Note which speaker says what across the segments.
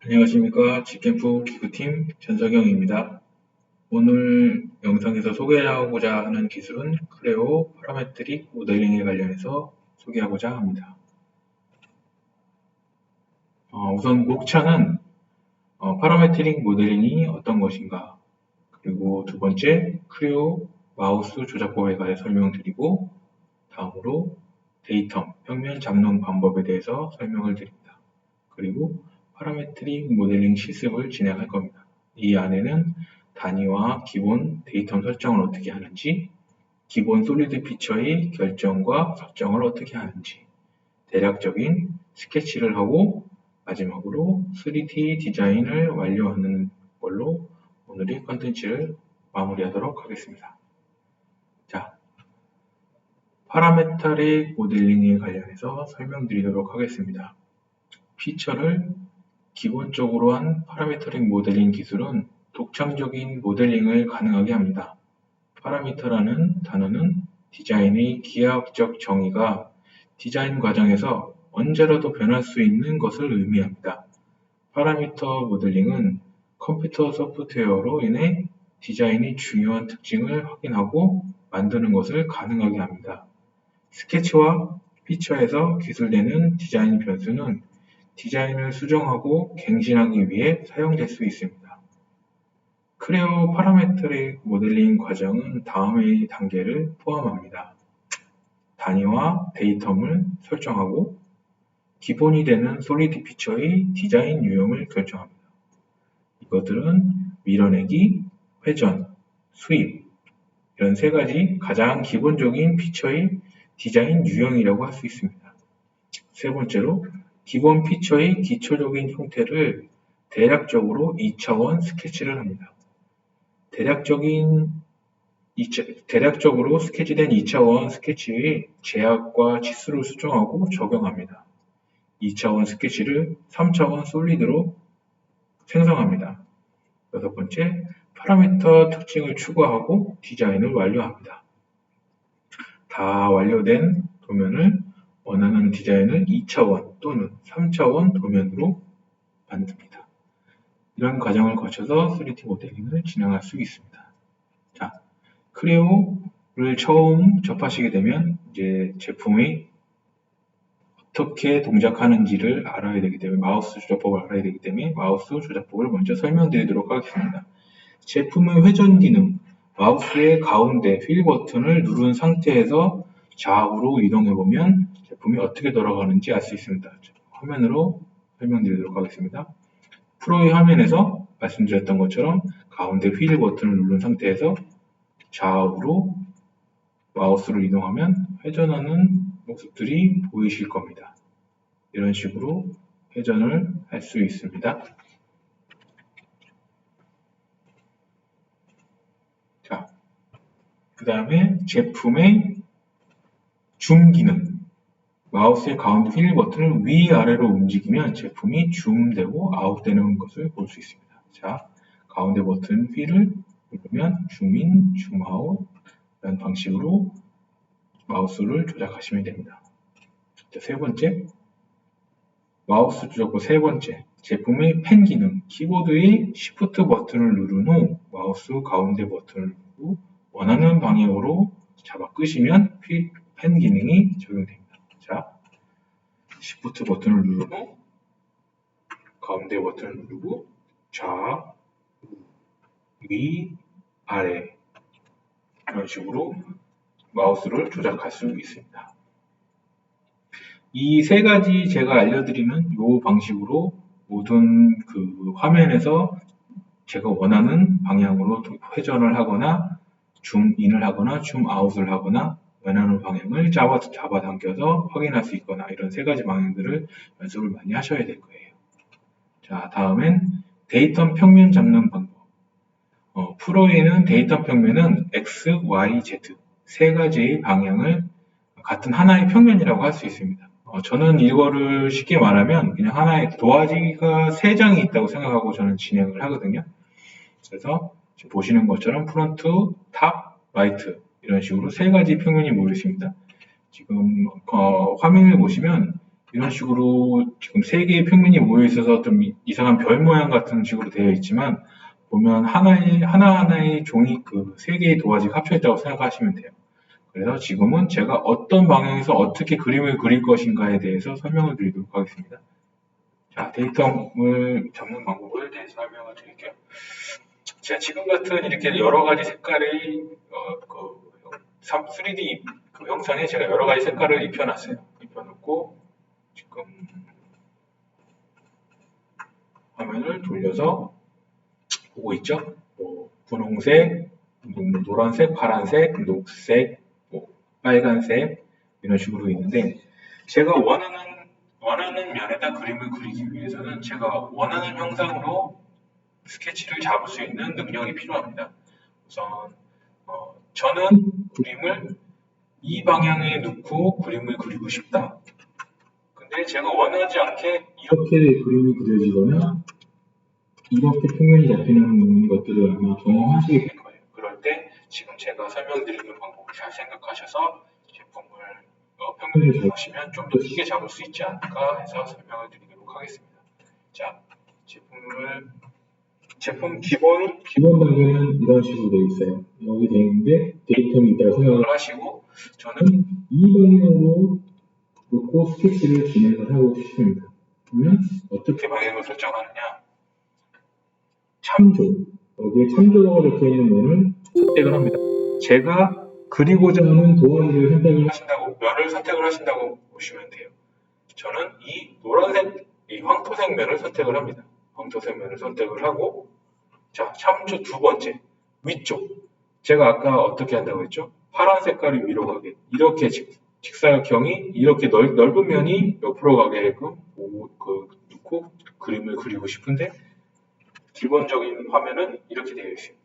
Speaker 1: 안녕하십니까. 직캠프 기구팀 전석영입니다. 오늘 영상에서 소개하고자 하는 기술은 크레오 파라메트릭 모델링에 관련해서 소개하고자 합니다. 우선 목차는 파라메트릭 모델링이 어떤 것인가, 그리고 두 번째 크레오 마우스 조작법에 관해 설명드리고, 다음으로 데이텀 평면 잡는 방법에 대해서 설명을 드립니다. 그리고 파라메트릭 모델링 실습을 진행할 겁니다. 이 안에는 단위와 기본 데이텀 설정을 어떻게 하는지, 기본 솔리드 피처의 결정과 설정을 어떻게 하는지, 대략적인 스케치를 하고 마지막으로 3D 디자인을 완료하는 걸로 오늘의 컨텐츠를 마무리하도록 하겠습니다. 자, 파라메트릭 모델링에 관련해서 설명드리도록 하겠습니다. 피처를 기본적으로 한 파라미터링 모델링 기술은 독창적인 모델링을 가능하게 합니다. 파라미터라는 단어는 디자인의 기하학적 정의가 디자인 과정에서 언제라도 변할 수 있는 것을 의미합니다. 파라미터 모델링은 컴퓨터 소프트웨어로 인해 디자인의 중요한 특징을 확인하고 만드는 것을 가능하게 합니다. 스케치와 피처에서 기술되는 디자인 변수는 디자인을 수정하고 갱신하기 위해 사용될 수 있습니다. 크레오 파라메트릭 모델링 과정은 다음의 단계를 포함합니다. 단위와 데이텀을 설정하고 기본이 되는 솔리드 피처의 디자인 유형을 결정합니다. 이것들은 밀어내기, 회전, 수입 이런 세 가지 가장 기본적인 피처의 디자인 유형이라고 할 수 있습니다. 세 번째로 기본 피처의 기초적인 형태를 대략적으로 2차원 스케치를 합니다. 대략적으로 스케치된 2차원 스케치의 제약과 치수를 수정하고 적용합니다. 2차원 스케치를 3차원 솔리드로 생성합니다. 여섯 번째, 파라미터 특징을 추가하고 디자인을 완료합니다. 다 완료된 도면을 원하는 디자인을 2차원 또는 3차원 도면으로 만듭니다. 이런 과정을 거쳐서 3D 모델링을 진행할 수 있습니다. 자, 크레오를 처음 접하시게 되면 이제 제품이 어떻게 동작하는지를 알아야 되기 때문에 마우스 조작법을 알아야 되기 때문에 마우스 조작법을 먼저 설명드리도록 하겠습니다. 제품의 회전 기능, 마우스의 가운데 휠 버튼을 누른 상태에서 좌우로 이동해보면 제품이 어떻게 돌아가는지 알 수 있습니다. 화면으로 설명드리도록 하겠습니다. 프로의 화면에서 말씀드렸던 것처럼 가운데 휠 버튼을 누른 상태에서 좌우로 마우스를 이동하면 회전하는 모습들이 보이실 겁니다. 이런 식으로 회전을 할 수 있습니다. 자, 그 다음에 제품의 줌 기능. 마우스의 가운데 휠 버튼을 위아래로 움직이면 제품이 줌되고 아웃되는 것을 볼 수 있습니다. 자, 가운데 버튼 휠을 누르면 줌인, 줌아웃 이런 방식으로 마우스를 조작하시면 됩니다. 자, 세 번째, 마우스 조작법 세 번째, 제품의 펜 기능. 키보드의 Shift 버튼을 누른 후 마우스 가운데 버튼을 누르고 원하는 방향으로 잡아 끄시면 펜 기능이 적용됩니다. 자, Shift 버튼을 누르고 가운데 버튼을 누르고 좌, 위, 아래 이런 식으로 마우스를 조작할 수 있습니다. 이 세 가지 제가 알려드리는 이 방식으로 모든 그 화면에서 제가 원하는 방향으로 회전을 하거나 줌인을 하거나 줌아웃을 하거나 원하는 방향을 잡아당겨서 확인할 수 있거나 이런 세 가지 방향들을 연습을 많이 하셔야 될 거예요. 자, 다음엔 데이텀 평면 잡는 방법. 프로에는 데이텀 평면은 X, Y, Z 세 가지의 방향을 같은 하나의 평면이라고 할 수 있습니다. 저는 이거를 쉽게 말하면 그냥 하나의 도화지가 세 장이 있다고 생각하고 저는 진행을 하거든요. 그래서 지금 보시는 것처럼 프론트, 탑, 라이트 이런 식으로 세 가지 평면이 모여 있습니다. 지금 화면을 보시면 이런 식으로 지금 세 개의 평면이 모여 있어서 좀 이상한 별 모양 같은 식으로 되어 있지만, 보면 하나하나의 종이 그 세 개의 도화지가 합쳐 있다고 생각하시면 돼요. 그래서 지금은 제가 어떤 방향에서 어떻게 그림을 그릴 것인가에 대해서 설명을 드리도록 하겠습니다. 자, 데이터를 잡는 방법을 대해서 설명을 드릴게요. 자, 지금 같은 이렇게 여러 가지 색깔의 3D 그 형상에 제가 여러 가지 색깔을 입혀놨어요. 입혀놓고 지금 화면을 돌려서 보고 있죠. 분홍색, 노란색, 파란색, 녹색, 빨간색 이런 식으로 있는데, 제가 원하는 면에다 그림을 그리기 위해서는 제가 원하는 형상으로 스케치를 잡을 수 있는 능력이 필요합니다. 우선 저는 그림을 이 방향에 놓고 그림을 그리고 싶다. 근데 제가 원하지 않게 이렇게 그림이 그려지거나 이렇게 평면이 잡히는 것들을 아마 경험하시게 될 거예요. 그럴 때 지금 제가 설명드리는 방법을 잘 생각하셔서 제품을 평면을 잡으시면 좀 더 쉽게 잡을 수 있지 않을까 해서 설명을 드리도록 하겠습니다. 자, 제품 기본 단계는 이런 식으로 되어 있어요. 여기 되어 있는데 데이터는 있다고 생각을 하시고, 저는 이 방향으로 놓고 스케치를 진행을 하고 싶습니다. 그러면 어떻게 방향을 설정하느냐? 참조, 여기에 참조라고 적혀 있는 면을 선택을 합니다. 제가 그리고자 하는 도화지를 면을 선택을 하신다고 보시면 돼요. 저는 이 노란색, 이 황토색 면을 선택을 합니다. 황토색 면을 선택을 하고, 자, 참조 두 번째, 위쪽. 제가 아까 어떻게 한다고 했죠? 파란 색깔이 위로 가게. 이렇게 직사각형이 이렇게 넓은 면이 옆으로 가게끔 놓고 그림을 그리고 싶은데, 기본적인 화면은 이렇게 되어 있습니다.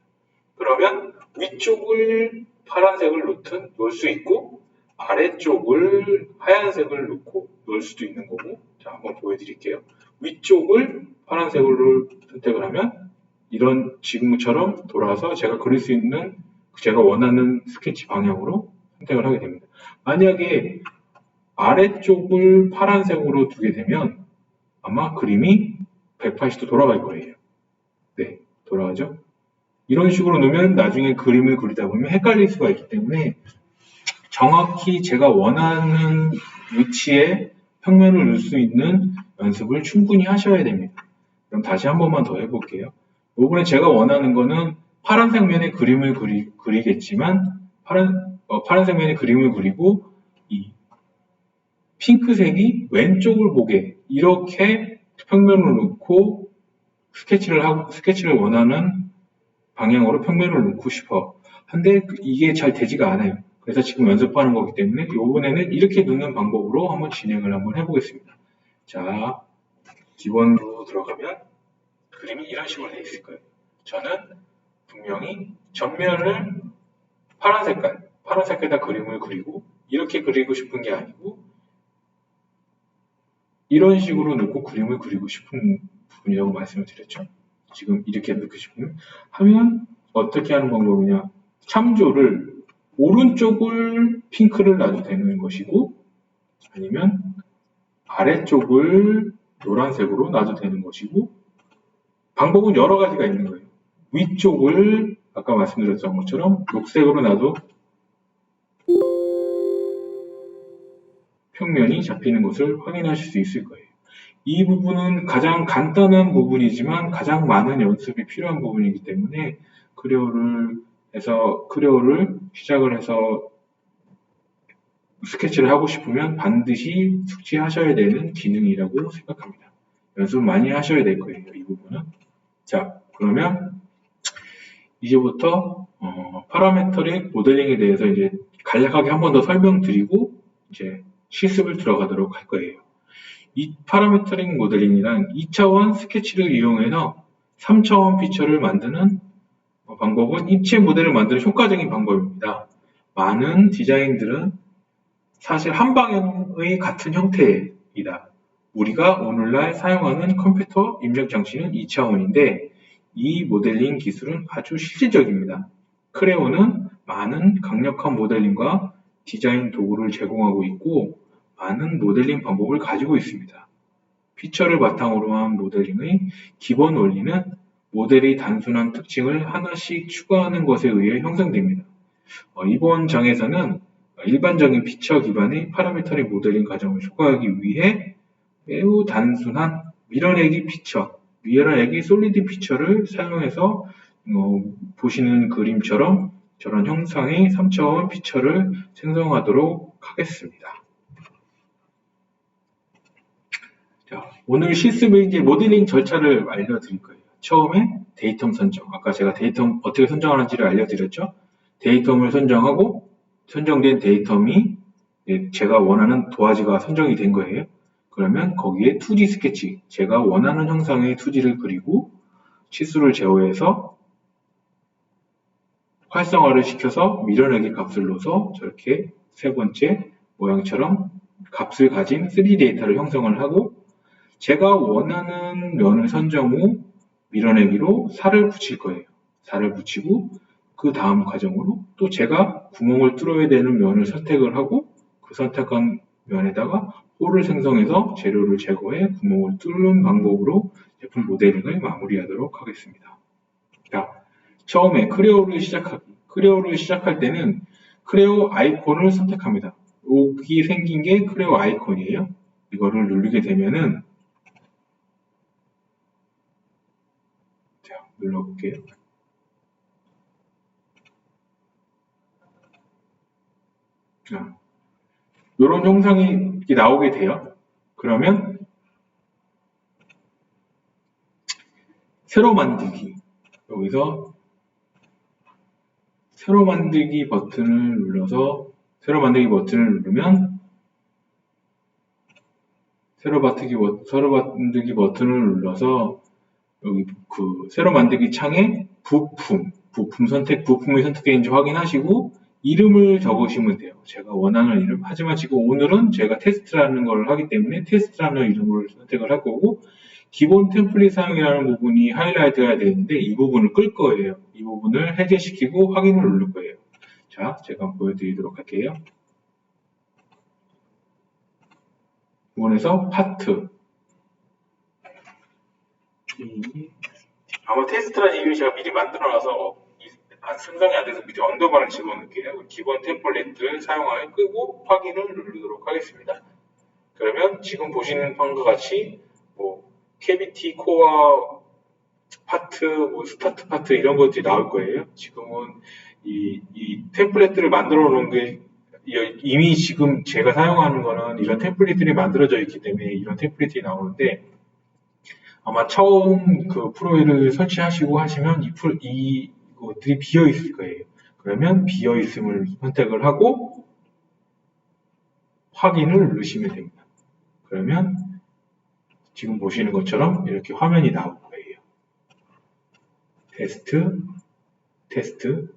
Speaker 1: 그러면 위쪽을 파란색을 놓을 수 있고, 아래쪽을 하얀색을 놓을 수도 있는 거고, 자, 한번 보여드릴게요. 위쪽을 파란색으로 선택을 하면 이런 지금처럼 돌아서 제가 그릴 수 있는 제가 원하는 스케치 방향으로 선택을 하게 됩니다. 만약에 아래쪽을 파란색으로 두게 되면 아마 그림이 180도 돌아갈 거예요. 네, 돌아가죠? 이런 식으로 놓으면 나중에 그림을 그리다 보면 헷갈릴 수가 있기 때문에 정확히 제가 원하는 위치에 평면을 넣을 수 있는 연습을 충분히 하셔야 됩니다. 그럼 다시 한 번만 더 해볼게요. 이번에 제가 원하는 거는 파란색 면에 그림을 그리겠지만 파란색 면에 그림을 그리고 이 핑크색이 왼쪽을 보게 이렇게 평면을 놓고 스케치를 원하는 방향으로 평면을 놓고 싶어. 근데 이게 잘 되지가 않아요. 그래서 지금 연습하는 거기 때문에 이번에는 이렇게 놓는 방법으로 한번 진행을 한번 해보겠습니다. 자, 기본으로 들어가면 그림이 이런 식으로 되어 있을 거예요. 저는 분명히 전면을 파란 색깔에다 그림을 그리고 이렇게 그리고 싶은 게 아니고 이런 식으로 놓고 그림을 그리고 싶은 부분이라고 말씀을 드렸죠. 지금 이렇게 넣고 싶으면 하면 어떻게 하는 방법이냐? 참조를 오른쪽을 핑크를 놔도 되는 것이고 아니면 아래쪽을 노란색으로 놔도 되는 것이고 방법은 여러 가지가 있는 거예요. 위쪽을 아까 말씀드렸던 것처럼 녹색으로 놔도 평면이 잡히는 것을 확인하실 수 있을 거예요. 이 부분은 가장 간단한 부분이지만 가장 많은 연습이 필요한 부분이기 때문에 크레오를 시작을 해서 스케치를 하고 싶으면 반드시 숙지하셔야 되는 기능이라고 생각합니다. 연습 많이 하셔야 될 거예요, 이 부분은. 자, 그러면 이제부터 파라메트릭 모델링에 대해서 이제 간략하게 한 번 더 설명드리고 이제 실습을 들어가도록 할 거예요. 이 파라메트릭 모델링이란 2차원 스케치를 이용해서 3차원 피처를 만드는 방법은 입체 모델을 만드는 효과적인 방법입니다. 많은 디자인들은 사실 한 방향의 같은 형태이다. 우리가 오늘날 사용하는 컴퓨터 입력 장치는 2차원인데 이 모델링 기술은 아주 실질적입니다. 크레오는 많은 강력한 모델링과 디자인 도구를 제공하고 있고 많은 모델링 방법을 가지고 있습니다. 피처를 바탕으로 한 모델링의 기본 원리는 모델의 단순한 특징을 하나씩 추가하는 것에 의해 형성됩니다. 이번 장에서는 일반적인 피처 기반의 파라미터리 모델링 과정을 소개하기 위해 매우 단순한 밀어내기 피처, 밀어내기 솔리드 피처를 사용해서 보시는 그림처럼 저런 형상의 3차원 피처를 생성하도록 하겠습니다. 자, 오늘 실습의 이제 모델링 절차를 알려드릴 거예요. 처음에 데이텀 선정. 아까 제가 데이텀 어떻게 선정하는지를 알려드렸죠. 데이텀을 선정하고 선정된 데이텀이 제가 원하는 도화지가 선정이 된 거예요. 그러면 거기에 2D 스케치, 제가 원하는 형상의 2D를 그리고 치수를 제어해서 활성화를 시켜서 밀어내기 값을 넣어서 저렇게 세 번째 모양처럼 값을 가진 3D 데이터를 형성을 하고 제가 원하는 면을 선정 후 밀어내기로 살을 붙일 거예요. 살을 붙이고 그 다음 과정으로 또 제가 구멍을 뚫어야 되는 면을 선택을 하고 그 선택한 면에다가 홀을 생성해서 재료를 제거해 구멍을 뚫는 방법으로 제품 모델링을 마무리하도록 하겠습니다. 자, 처음에 크레오를 시작하기. 크레오를 시작할 때는 크레오 아이콘을 선택합니다. 여기 생긴 게 크레오 아이콘이에요. 이거를 누르게 되면은 자, 눌러볼게요. 자, 이런 형상이 나오게 돼요. 그러면 새로 만들기. 여기서 새로 만들기 버튼을 눌러서 새로 만들기 버튼을 누르면 새로 만들기 버튼을 눌러서 여기 그 새로 만들기 창에 부품 선택, 부품이 선택되는지 확인하시고 이름을 적으시면 돼요. 제가 원하는 이름. 하지만 지금 오늘은 제가 테스트라는 걸 하기 때문에 테스트라는 이름을 선택을 할 거고 기본 템플릿 사용이라는 부분이 하이라이트가 되는데 이 부분을 끌 거예요. 이 부분을 해제시키고 확인을 누를 거예요. 자, 제가 보여드리도록 할게요. 부분에서 파트. 아마 테스트라는 이름이 제가 미리 만들어놔서 생성이 안 돼서 밑에 언더바를 집어넣을게요. 기본 템플릿을 사용하여 끄고 확인을 누르도록 하겠습니다. 그러면 지금 보시는 바과 같이 캐비티, 코어, 파트, 스타트 파트 이런 것들이 나올 거예요. 지금은 이 템플릿들을 만들어 놓은 게 이미 지금 제가 사용하는 거는 이런 템플릿들이 만들어져 있기 때문에 이런 템플릿이 나오는데 아마 처음 그 프로그램을 설치하시고 하시면 이것들이 비어 있을 거예요. 그러면 비어 있음을 선택을 하고 확인을 누르시면 됩니다. 그러면 지금 보시는 것처럼 이렇게 화면이 나올 거예요. 테스트,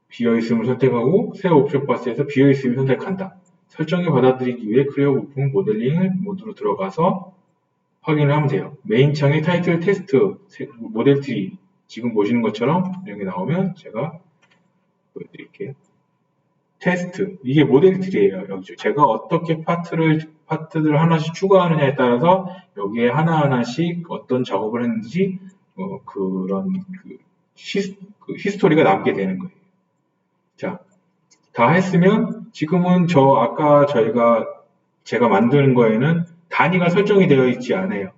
Speaker 1: 비어있음을 선택하고 새 옵션 박스에서 비어있음을 선택한다. 설정에 받아들이기 위해 크레오 부품 모델링 모드로 들어가서 확인을 하면 돼요. 메인 창에 타이틀 테스트, 모델 트리 지금 보시는 것처럼 이렇게 나오면 제가 보여드릴게요. 테스트, 이게 모델 트리예요. 여기죠. 제가 어떻게 파트들을 하나씩 추가하느냐에 따라서 여기에 하나하나씩 어떤 작업을 했는지 그런 히스토리가 남게 되는 거예요. 자, 다 했으면 지금은 아까 제가 만드는 거에는 단위가 설정이 되어 있지 않아요.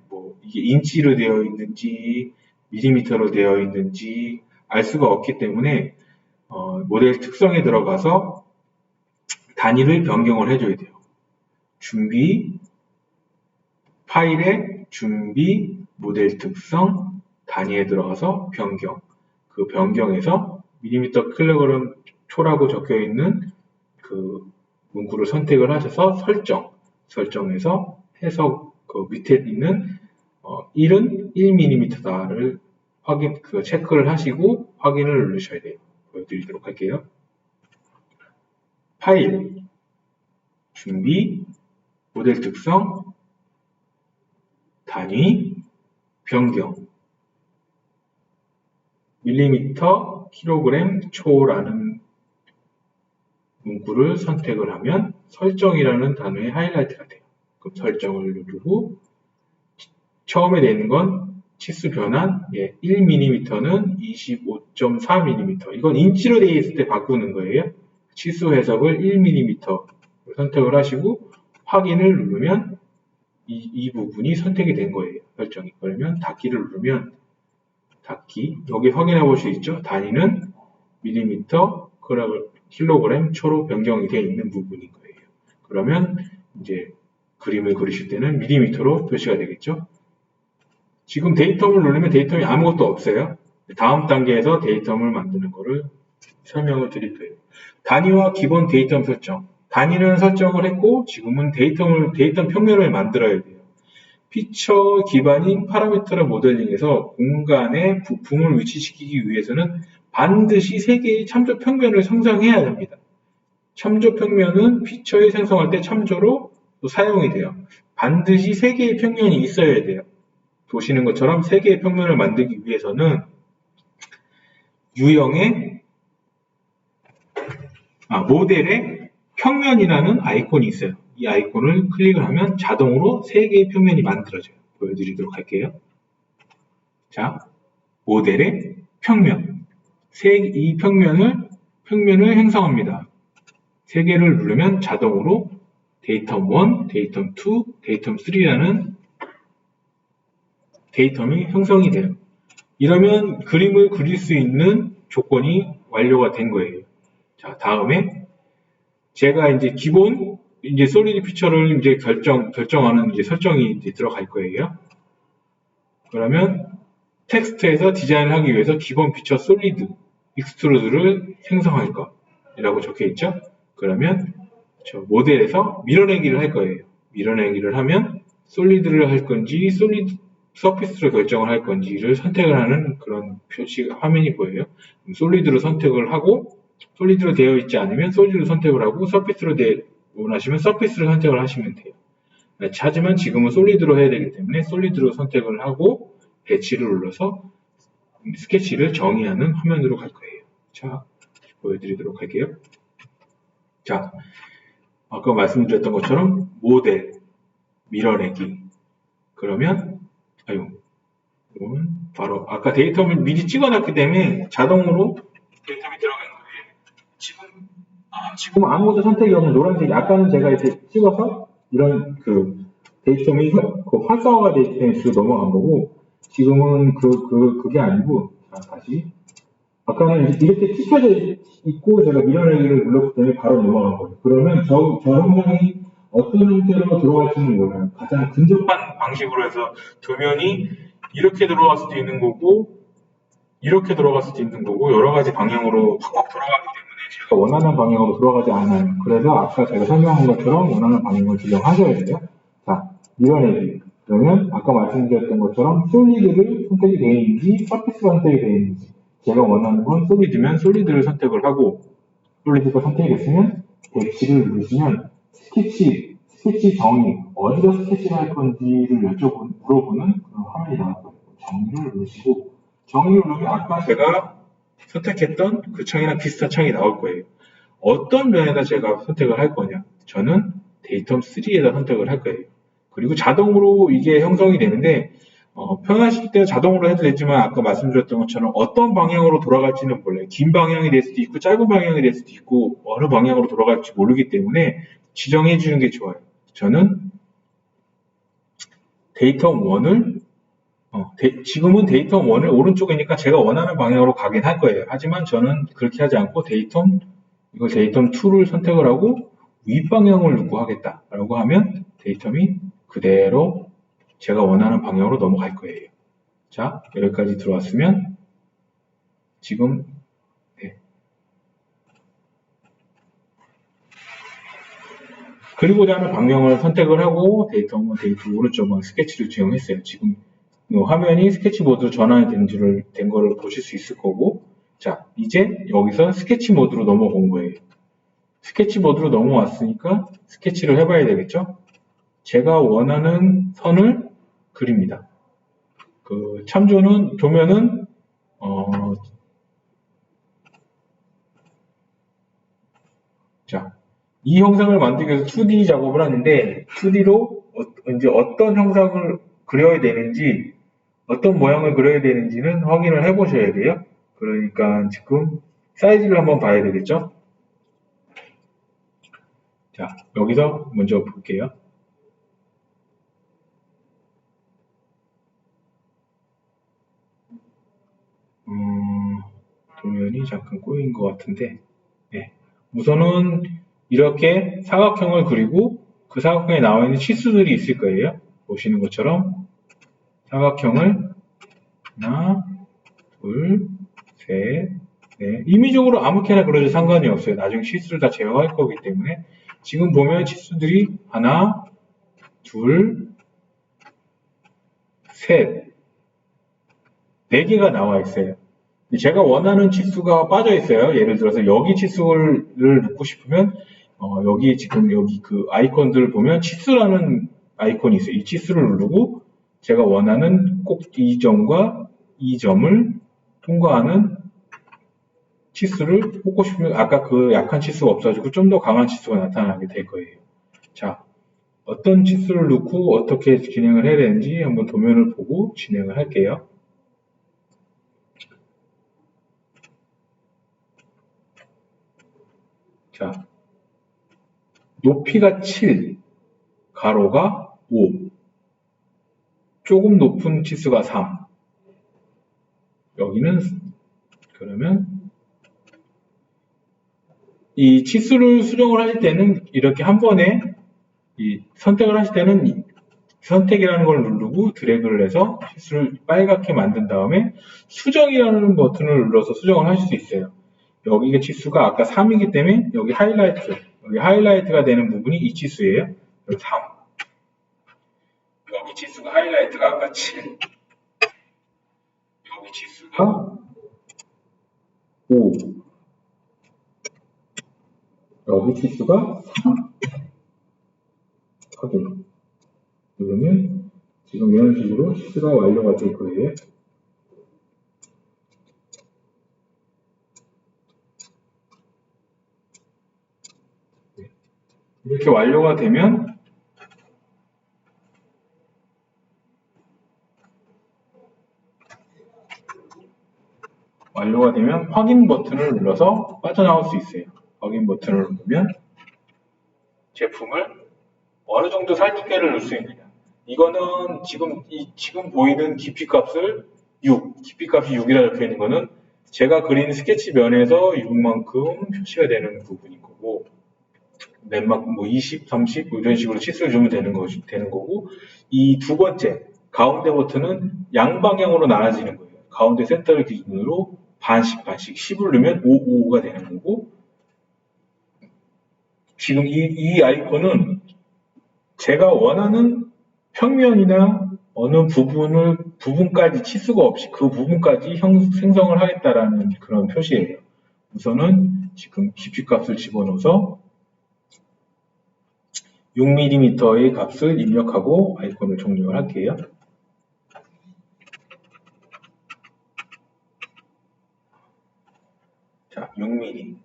Speaker 1: 이게 인치로 되어 있는지 밀리미터로 되어 있는지 알 수가 없기 때문에 모델 특성에 들어가서 단위를 변경을 해줘야 돼요. 준비, 파일에 준비, 모델 특성, 단위에 들어가서 변경. 그 변경에서 밀리미터 킬로그램 초라고 적혀 있는 그 문구를 선택을 하셔서 설정에서 해석 그 밑에 있는 1은 1mm다를 체크를 하시고 확인을 누르셔야 돼요. 보여드리도록 할게요. 파일, 준비, 모델 특성, 단위, 변경, 밀리미터, 킬로그램, 초라는 문구를 선택을 하면 설정이라는 단어의 하이라이트가 돼요. 그럼 설정을 누르고 처음에 되는 건 치수 변환 1mm는 25.4mm. 이건 인치로 되어 있을 때 바꾸는 거예요. 치수 해석을 1mm 선택을 하시고 확인을 누르면 이 부분이 선택이 된 거예요. 설정이. 그러면 닫기를 누르면 닫기. 여기 확인해 볼 수 있죠? 단위는 밀리미터, 킬로그램, 초로 변경이 되어 있는 부분인 거예요. 그러면 이제 그림을 그리실 때는 밀리미터로 표시가 되겠죠? 지금 데이텀을 누르면 데이텀이 아무것도 없어요. 다음 단계에서 데이텀을 만드는 거를 설명을 드릴 거예요. 단위와 기본 데이텀 설정. 단위는 설정을 했고 지금은 데이텀 평면을 만들어야 돼요. 피처 기반인 파라미터 모델링에서 공간에 부품을 위치시키기 위해서는 반드시 3개의 참조 평면을 생성해야 됩니다. 참조 평면은 피처에 생성할 때 참조로 사용이 돼요. 반드시 3개의 평면이 있어야 돼요. 보시는 것처럼 3개의 평면을 만들기 위해서는 유형의 모델의 평면이라는 아이콘이 있어요. 이 아이콘을 클릭을 하면 자동으로 3개의 평면이 만들어져요. 보여드리도록 할게요. 자, 모델의 평면. 이 평면을 형성합니다. 3개를 누르면 자동으로 데이텀 1, 데이텀 2, 데이텀 3라는 데이텀이 형성이 돼요. 이러면 그림을 그릴 수 있는 조건이 완료가 된 거예요. 자, 다음에 제가 이제 기본 솔리드 피처를 이제 결정하는 설정이 이제 들어갈 거예요. 그러면 텍스트에서 디자인을 하기 위해서 기본 피처 솔리드 익스트루드를 생성할 것이라고 적혀 있죠. 그러면 저 모델에서 밀어내기를 할 거예요. 밀어내기를 하면 솔리드를 할 건지 서피스로 결정을 할 건지를 선택을 하는 그런 화면이 보여요. 솔리드로 선택을 하고 솔리드로 되어 있지 않으면 솔리드로 선택을 하고 서피스로 원하시면 서피스를 선택을 하시면 돼요. 하지만 지금은 솔리드로 해야 되기 때문에 솔리드로 선택을 하고 배치를 눌러서 스케치를 정의하는 화면으로 갈 거예요. 자, 보여드리도록 할게요. 자, 아까 말씀드렸던 것처럼 모델, 밀어내기. 그러면 바로 아까 데이터를 미리 찍어놨기 때문에 자동으로 데이터가 들어가는 거예요. 지금 아무것도 선택이 없는 노란색. 아까는 제가 이렇게 찍어서 이런 데이터이 활성화가 되기 때문에 뒤로 넘어간 거고 지금은 그게 아니고 다시 아까는 이렇게 찍혀져 있고 제가 밀어내기를 눌렀기 때문에 바로 넘어간 거예요. 그러면 저 형상이 어떤 형태로 들어갈지는 몰라요. 가장 근접한 방식으로 해서 도면이 이렇게 들어갈 수도 있는 거고 이렇게 들어갈 수도 있는 거고 여러 가지 방향으로 확확 돌아가기 때문에 제가 원하는 방향으로 돌아가지 않아요. 그래서 아까 제가 설명한 것처럼 원하는 방향을 지정하셔야 돼요. 자, 밀어내기. 그러면 아까 말씀드렸던 것처럼 솔리드를 선택이 되어 있는지 서피스가 선택이 되어 있는지 제가 원하는 건 솔리드면 솔리드를 선택을 하고 솔리드가 선택이 됐으면 배치를 누르시면 스케치 정의 어디서 스케치를 할 건지를 물어보는 그런 화면이 나올 거예요. 정의를 누르시고 정의를 누르면 아까 제가 선택했던 그 창이랑 비슷한 창이 나올 거예요. 어떤 면에다 제가 선택을 할 거냐? 저는 데이텀 3에다 선택을 할 거예요. 그리고 자동으로 이게 형성이 되는데 편하실 때 자동으로 해도 되지만 아까 말씀드렸던 것처럼 어떤 방향으로 돌아갈지는 몰라요. 긴 방향이 될 수도 있고 짧은 방향이 될 수도 있고 어느 방향으로 돌아갈지 모르기 때문에 지정해 주는 게 좋아요. 저는 데이텀 1을 지금은 데이텀 1을 오른쪽이니까 제가 원하는 방향으로 가긴 할 거예요. 하지만 저는 그렇게 하지 않고 데이텀 2를 선택을 하고 윗방향을 누구 하겠다라고 하면 데이텀이 그대로 제가 원하는 방향으로 넘어갈 거예요. 자, 여기까지 들어왔으면 지금 그리고자 하는 방향을 선택을 하고 데이터 1, 오른쪽 스케치를 지정했어요. 지금 화면이 스케치 모드로 전환이 된 거를 보실 수 있을 거고 자, 이제 여기서 스케치 모드로 넘어온 거예요. 스케치 모드로 넘어왔으니까 스케치를 해봐야 되겠죠? 제가 원하는 선을 그립니다. 도면은 자, 이 형상을 만들기 위해서 2D 작업을 하는데 2D로 이제 어떤 형상을 그려야 되는지 어떤 모양을 그려야 되는지는 확인을 해 보셔야 돼요. 그러니까 지금 사이즈를 한번 봐야 되겠죠. 자, 여기서 먼저 볼게요. 도면이 잠깐 꼬인 것 같은데, 네. 우선은 이렇게 사각형을 그리고 그 사각형에 나와 있는 치수들이 있을 거예요. 보시는 것처럼 사각형을 하나, 둘, 셋, 넷. 임의적으로 아무렇게나 그려도 상관이 없어요. 나중에 치수를 다 제어할 거기 때문에 지금 보면 치수들이 하나, 둘, 셋, 네 개가 나와 있어요. 제가 원하는 치수가 빠져 있어요. 예를 들어서 여기 치수를 넣고 싶으면 여기 지금 여기 그 아이콘들을 보면 치수라는 아이콘이 있어요. 이 치수를 누르고 제가 원하는 꼭 이 점과 이 점을 통과하는 치수를 뽑고 싶으면 아까 그 약한 치수가 없어지고 좀 더 강한 치수가 나타나게 될 거예요. 자, 어떤 치수를 넣고 어떻게 진행을 해야 되는지 한번 도면을 보고 진행을 할게요. 자, 높이가 7, 가로가 5, 조금 높은 치수가 3. 여기는 그러면 이 치수를 수정을 하실 때는 이렇게 한 번에 이 선택을 하실 때는 선택이라는 걸 누르고 드래그를 해서 치수를 빨갛게 만든 다음에 수정이라는 버튼을 눌러서 수정을 하실 수 있어요. 여기가 치수가 아까 3이기 때문에 여기 하이라이트가 되는 부분이 이 치수예요. 3. 여기 치수가 하이라이트가 아까 7. 여기 치수가 5. 여기 치수가 3. 확인. 그러면 지금 이런 식으로 치수가 완료가 될 거예요. 이렇게 완료가 되면 확인 버튼을 눌러서 빠져나올 수 있어요. 확인 버튼을 누르면 제품을 어느 정도 살집게를 넣을 수 있느냐. 이거는 지금 보이는 깊이값을 6, 깊이값이 6이라 적혀 있는 거는 제가 그린 스케치 면에서 6만큼 표시가 되는 부분인 거고, 넷만큼 뭐 20, 30 뭐 이런 식으로 치수를 주면 되는 거고, 이 두 번째 가운데 버튼은 양방향으로 나눠지는 거예요. 가운데 센터를 기준으로 반씩 10을 넣으면 5, 5가 되는 거고, 지금 이 아이콘은 제가 원하는 평면이나 어느 부분까지 치수가 없이 그 부분까지 생성을 하겠다라는 그런 표시예요. 우선은 지금 깊이값을 집어넣어서 6mm의 값을 입력하고 아이콘을 종료를 할게요. 자, 6mm.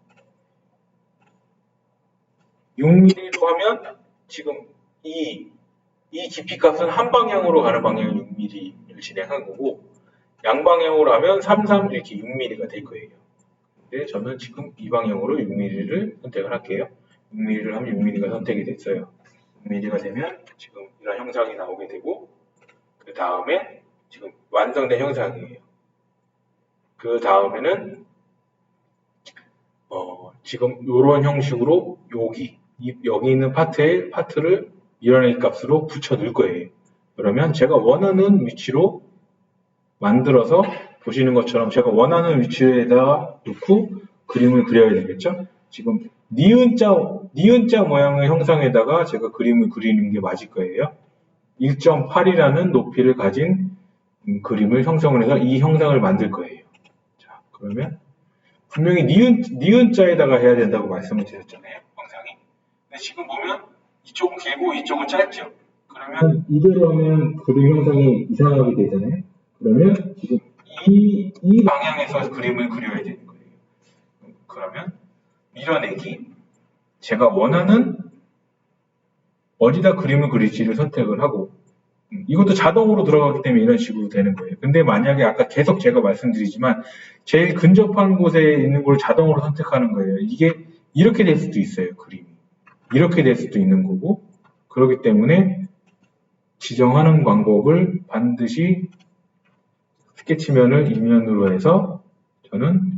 Speaker 1: 6mm로 하면 지금 이 깊이값은 한 방향으로 가는 방향은 6mm를 진행한 거고, 양방향으로 하면 33 이렇게 6mm가 될 거예요. 근데 저는 지금 이 방향으로 6mm를 선택을 할게요. 6mm를 하면 6mm가 선택이 됐어요. 6mm가 되면 지금 이런 형상이 나오게 되고, 그 다음에 지금 완성된 형상이에요. 그 다음에는 지금 이런 형식으로 여기 있는 파트를 밀어낼 값으로 붙여 넣을 거예요. 그러면 제가 원하는 위치로 만들어서 보시는 것처럼 제가 원하는 위치에다가 놓고 그림을 그려야 되겠죠? 지금 니은자 모양의 형상에다가 제가 그림을 그리는 게 맞을 거예요. 1.8이라는 높이를 가진 그림을 형성을 해서 이 형상을 만들 거예요. 자, 그러면 분명히 니은자에다가 해야 된다고 말씀을 드렸잖아요. 형상이. 근데 지금 보면 이쪽은 길고 이쪽은 짧죠. 그러면 이대로 하면 그림 형상이 이상하게 되잖아요. 그러면 지금 이 방향에서 그림을 그려야 되는 거예요. 그러면 밀어내기, 제가 원하는 어디다 그림을 그릴지를 선택을 하고, 이것도 자동으로 들어가기 때문에 이런 식으로 되는 거예요. 근데 만약에 아까 계속 제가 말씀드리지만 제일 근접한 곳에 있는 걸 자동으로 선택하는 거예요. 이게 이렇게 될 수도 있어요. 그림이. 이렇게 될 수도 있는 거고, 그렇기 때문에 지정하는 방법을 반드시 스케치면을 이면으로 해서 저는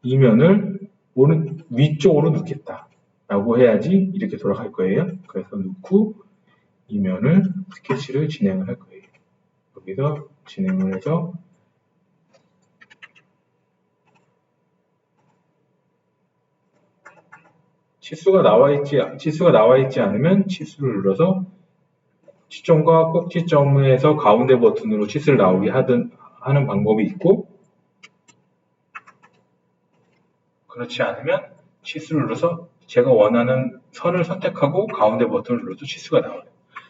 Speaker 1: 이면을 위쪽으로 넣겠다 라고 해야지 이렇게 돌아갈 거예요. 그래서 넣고 이면을 스케치를 진행을 할 거예요. 여기서 진행을 해서 치수가 나와 있지 않으면 치수를 눌러서 시점과 꼭지점에서 가운데 버튼으로 치수를 나오게 하는 방법이 있고, 그렇지 않으면 치수를 눌러서 제가 원하는 선을 선택하고 가운데 버튼을 눌러도 치수가 나와요.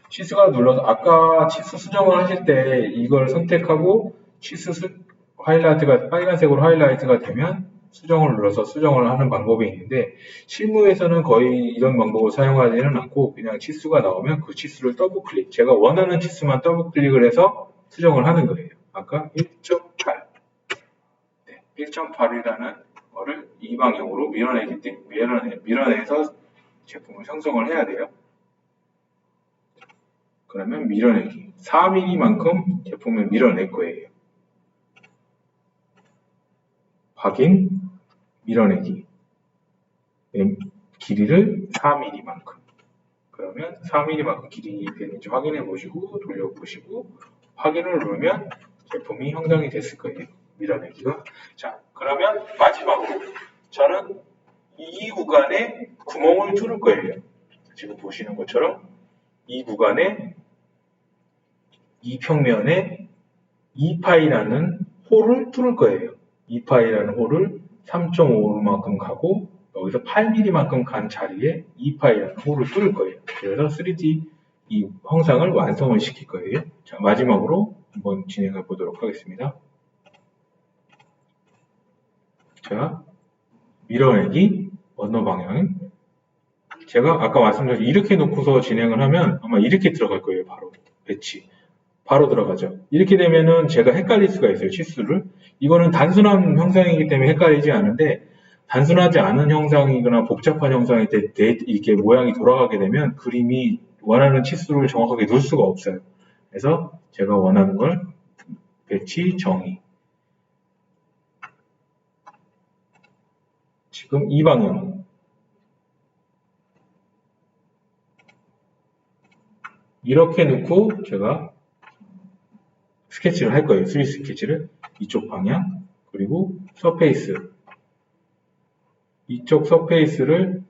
Speaker 1: 치수가 눌러서 아까 치수 수정을 하실 때 이걸 선택하고 하이라이트가 빨간색으로 하이라이트가 되면 수정을 눌러서 수정을 하는 방법이 있는데, 실무에서는 거의 이런 방법을 사용하지는 않고 그냥 치수가 나오면 그 치수를 더블 클릭, 제가 원하는 치수만 더블 클릭을 해서 수정을 하는 거예요. 아까 1.8 1.8이라는 거를 이 방향으로 밀어내서 제품을 형성을 해야 돼요. 그러면 밀어내기 4mm만큼 제품을 밀어낼 거예요. 확인, 밀어내기 길이를 4mm만큼, 그러면 4mm만큼 길이 되는지 확인해 보시고 돌려보시고 확인을 누르면 제품이 형성이 됐을 거예요. 밀어내기가. 자, 그러면 마지막으로 저는 이 구간에 구멍을 뚫을 거예요. 지금 보시는 것처럼 이 구간에 이 평면에 2파이라는 홀을 뚫을 거예요. 2파이라는 홀을 3.5만큼 가고 여기서 8mm만큼 간 자리에 2파이라는 홀을 뚫을 거예요. 그래서 3D 이 형상을 완성을 시킬 거예요. 자, 마지막으로 한번 진행해 보도록 하겠습니다. 자, 밀어내기 언어 방향. 제가 아까 말씀드린 이렇게 놓고서 진행을 하면 아마 이렇게 들어갈 거예요. 바로 배치. 바로 들어가죠. 이렇게 되면은 제가 헷갈릴 수가 있어요. 치수를. 이거는 단순한 형상이기 때문에 헷갈리지 않은데, 단순하지 않은 형상이거나 복잡한 형상일 때 이렇게 모양이 돌아가게 되면 그림이 원하는 치수를 정확하게 넣을 수가 없어요. 그래서 제가 원하는 걸 배치 정의. 지금 이 방향. 이렇게 놓고 제가 스케치를 할 거예요. 3D 스케치를. 이쪽 방향, 그리고 서페이스. 이쪽 서페이스를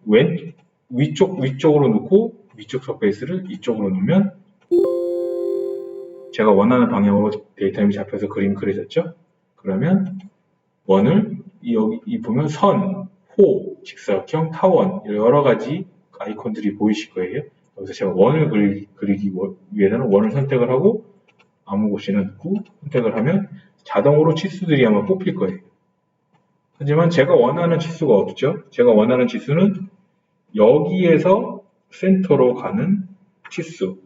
Speaker 1: 위쪽으로 놓고 위쪽 서페이스를 이쪽으로 놓으면 제가 원하는 방향으로 데이터임이 잡혀서 그림이 그려졌죠? 그러면 원을 여기 보면 선, 호, 직사각형, 타원 여러 가지 아이콘들이 보이실 거예요. 여기서 제가 원을 그리기 위해서는 원을 선택을 하고 아무 곳이나 넣고 선택을 하면 자동으로 치수들이 아마 뽑힐 거예요. 하지만 제가 원하는 치수가 없죠. 제가 원하는 치수는 여기에서 센터로 가는 치수,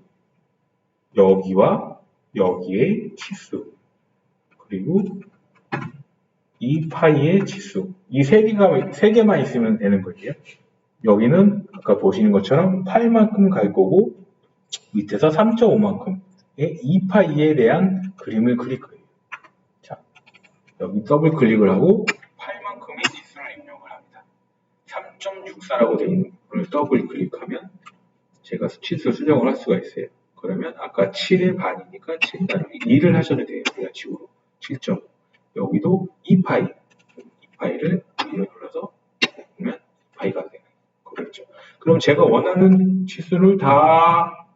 Speaker 1: 여기와 여기의 치수, 그리고 이 파이의 치수, 이 세 개만 있으면 되는 거예요. 여기는 아까 보시는 것처럼 8만큼 갈 거고 밑에서 3.5만큼의 2파이에 대한 그림을 그릴 거예요. 자, 여기 더블 클릭을 하고 8만큼의 치수를 입력을 합니다. 3.64라고 되어 있는 부분을 더블 클릭하면 제가 치수 수정을 할 수가 있어요. 그러면 아까 7의 반이니까 7 나누기 2를 하셔도 돼요. 그냥 식으로 7.5. 여기도 2파이를 위로 눌러서 보면 파이가 되는 거겠죠. 그럼 제가 원하는 치수를 다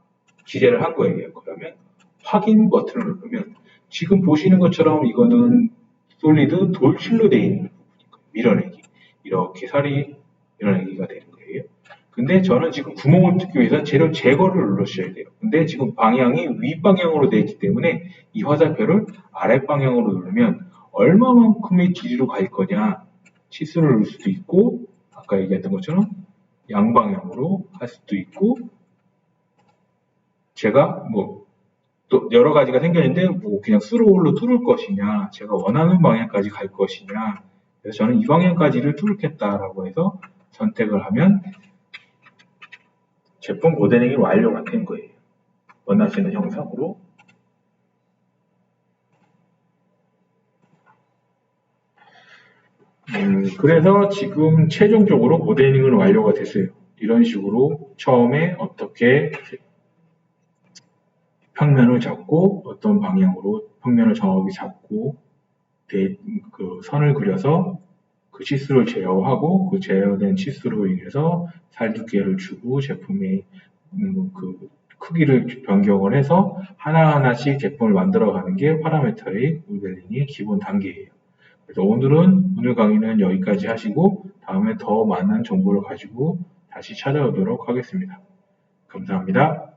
Speaker 1: 기재를 한 거예요. 그러면 확인 버튼을 누르면 지금 보시는 것처럼 이거는 솔리드 돌실로 되어 있는 부분이니까 밀어내기. 이렇게 살이 밀어내기가 되는 거예요. 근데 저는 지금 구멍을 뚫기 위해서 재료 제거를 누르셔야 돼요. 근데 지금 방향이 윗방향으로 되어 있기 때문에 이 화살표를 아랫방향으로 누르면 얼마만큼의 길이로 갈 거냐, 치수를 넣을 수도 있고, 아까 얘기했던 것처럼 양방향으로 할 수도 있고, 제가 뭐 또 여러 가지가 생겼는데 뭐 그냥 스로울로 뚫을 것이냐, 제가 원하는 방향까지 갈 것이냐, 그래서 저는 이 방향까지를 뚫겠다라고 해서 선택을 하면 제품 모델링이 완료가 된 거예요. 원하시는 형상으로. 그래서 지금 최종적으로 모델링은 완료가 됐어요. 이런 식으로 처음에 어떻게 평면을 잡고 어떤 방향으로 평면을 정확히 잡고 그 선을 그려서 그 치수를 제어하고 그 제어된 치수로 인해서 살 두께를 주고 제품의 그 크기를 변경을 해서 하나하나씩 제품을 만들어가는 게 파라메트릭 모델링의 기본 단계예요. 그래서 오늘 강의는 여기까지 하시고 다음에 더 많은 정보를 가지고 다시 찾아오도록 하겠습니다. 감사합니다.